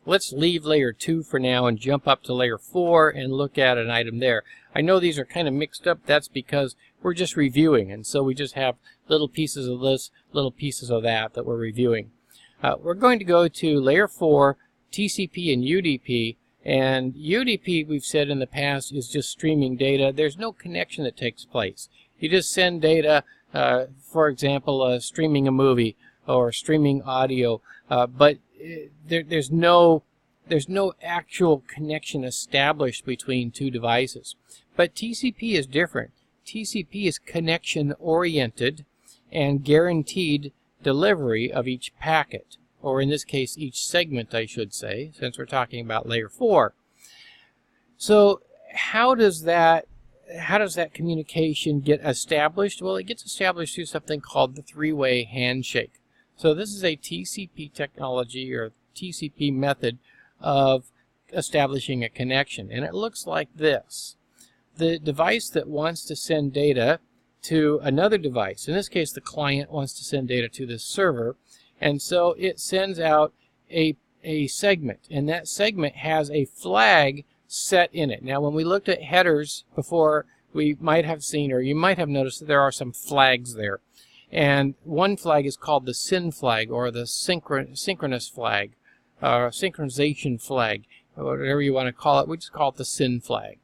Let's leave layer 2 for now and jump up to layer 4 and look at an item there. I know these are kind of mixed up. That's because we're just reviewing, and so we just have little pieces of this, little pieces of that we're reviewing. We're going to go to layer 4, TCP and UDP. And UDP, we've said in the past, is just streaming data. There's no connection that takes place. You just send data, for example, streaming a movie or streaming audio, but there's no actual connection established between two devices. But TCP is different. TCP is connection-oriented and guaranteed delivery of each packet, or in this case, each segment, I should say, since we're talking about layer 4. So how does that communication get established? Well, it gets established through something called the three-way handshake. So this is a TCP technology or TCP method of establishing a connection, and it looks like this. The device that wants to send data to another device, in this case the client wants to send data to the server, and so it sends out a segment, and that segment has a flag set in it. Now when we looked at headers before, we might have seen, or you might have noticed, that there are some flags there. And one flag is called the SYN flag, or the synchronous flag, or synchronization flag, or whatever you want to call it. We just call it the SYN flag.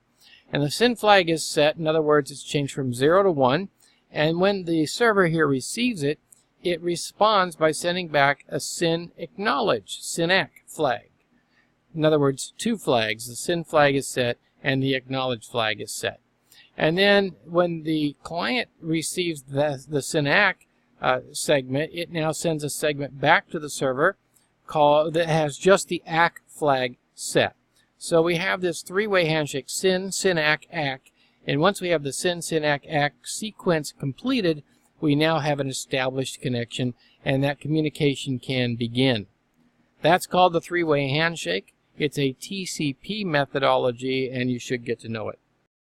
And the SYN flag is set, in other words, it's changed from 0 to 1, and when the server here receives it, it responds by sending back a SYN acknowledge, SYNACK flag. In other words, two flags. The SYN flag is set and the acknowledge flag is set. And then when the client receives the SYNACK segment, it now sends a segment back to the server that has just the ACK flag set. So we have this three-way handshake, SYN, SYNACK, ACK, and once we have the SYN, SYNACK, ACK sequence completed, we now have an established connection, and that communication can begin. That's called the three-way handshake. It's a TCP methodology, and you should get to know it.